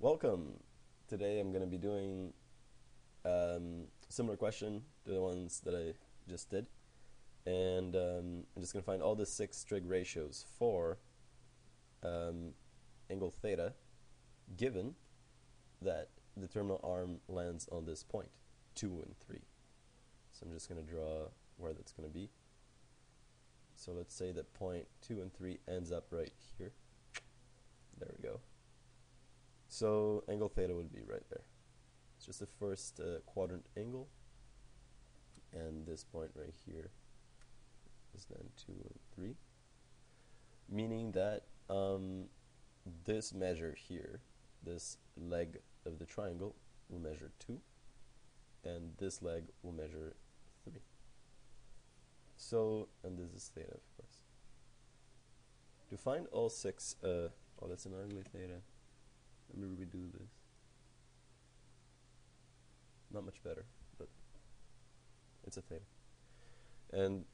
Welcome. Today I'm going to be doing similar question to the ones that I just did, and I'm just going to find all the 6 trig ratios for angle theta, given that the terminal arm lands on this point, 2 and 3. So I'm just going to draw where that's going to be. So let's say that point 2 and 3 ends up right here. There we go. So angle theta would be right there. It's just the first quadrant angle, and this point right here is then 2 and 3, meaning that this measure here, this leg of the triangle, will measure 2, and this leg will measure 3. So, and this is theta, of course. To find all 6, oh, that's an ugly theta. Let me redo this. Not much better, but it's a theta. And,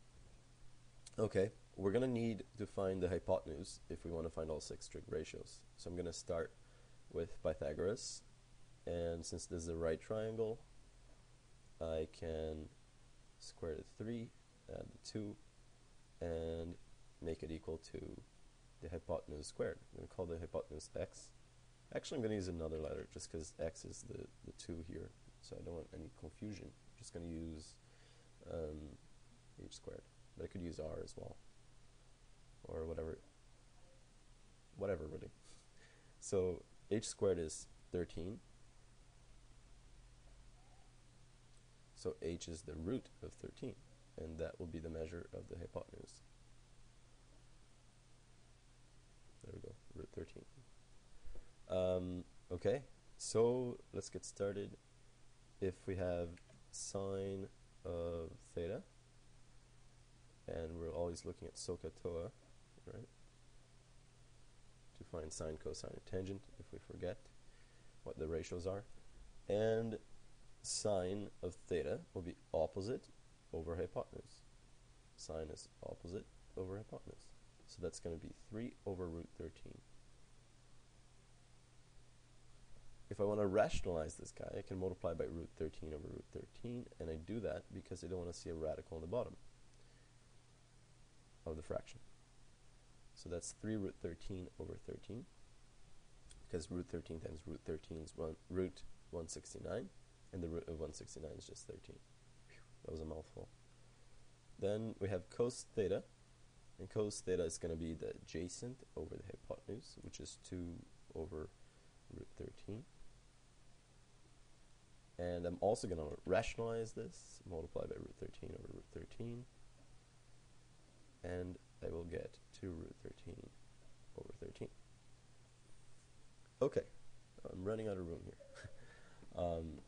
okay, we're going to need to find the hypotenuse if we want to find all 6 trig ratios. So I'm going to start with Pythagoras, and since this is a right triangle, I can square the 3, add the 2, and make it equal to the hypotenuse squared. I'm going to call the hypotenuse x. Actually, I'm going to use another letter just because x is the 2 here, so I don't want any confusion. I'm just going to use h squared, but I could use r as well, or whatever really. So h squared is 13, so h is the root of 13, and that will be the measure of the hypotenuse. There we go, root 13. Okay, so let's get started. If we have sine of theta, and we're always looking at SOHCAHTOA, right, to find sine, cosine, and tangent if we forget what the ratios are, and sine of theta will be opposite over hypotenuse. Sine is opposite over hypotenuse, so that's going to be 3 over root 13. If I want to rationalize this guy, I can multiply by root 13 over root 13, and I do that because I don't want to see a radical on the bottom of the fraction. So that's 3 root 13 over 13, because root 13 times root 13 is root 169, and the root of 169 is just 13. Whew, that was a mouthful. Then we have cos theta, and cos theta is going to be the adjacent over the hypotenuse, which is 2 over root 13. And I'm also going to rationalize this, multiply by root 13 over root 13, and I will get 2 root 13 over 13. Okay, I'm running out of room here,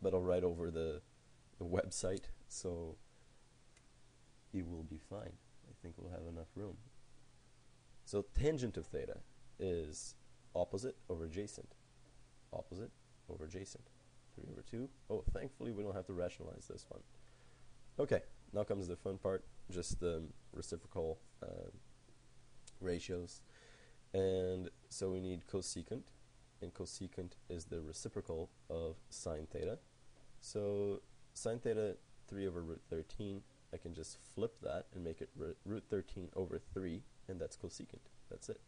but I'll write over the website, so it will be fine. I think we'll have enough room. So tangent of theta is opposite over adjacent. Opposite over adjacent. 3 over 2. Oh, thankfully we don't have to rationalize this one. Okay, now comes the fun part, just the reciprocal ratios. And so we need cosecant, and cosecant is the reciprocal of sine theta. So sine theta, 3 over root 13, I can just flip that and make it root 13 over 3, and that's cosecant. That's it.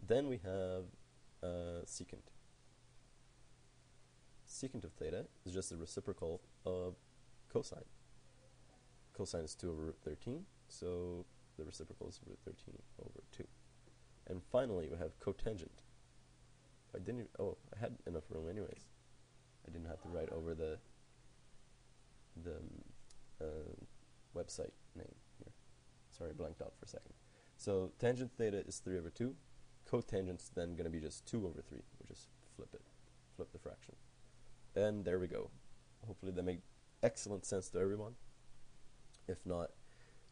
Then we have secant. Secant of theta is just the reciprocal of cosine. Cosine is 2 over root 13, so the reciprocal is root 13 over 2. And finally, we have cotangent. I had enough room anyways. I didn't have to write over the website name here. Sorry, I blanked out for a second. So tangent theta is 3 over 2. Cotangent's then going to be just 2 over 3. We'll just flip it, flip the fraction. And there we go. Hopefully that made excellent sense to everyone. If not,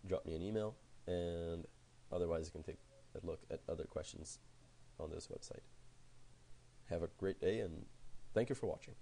drop me an email, and otherwise you can take a look at other questions on this website. Have a great day, and thank you for watching.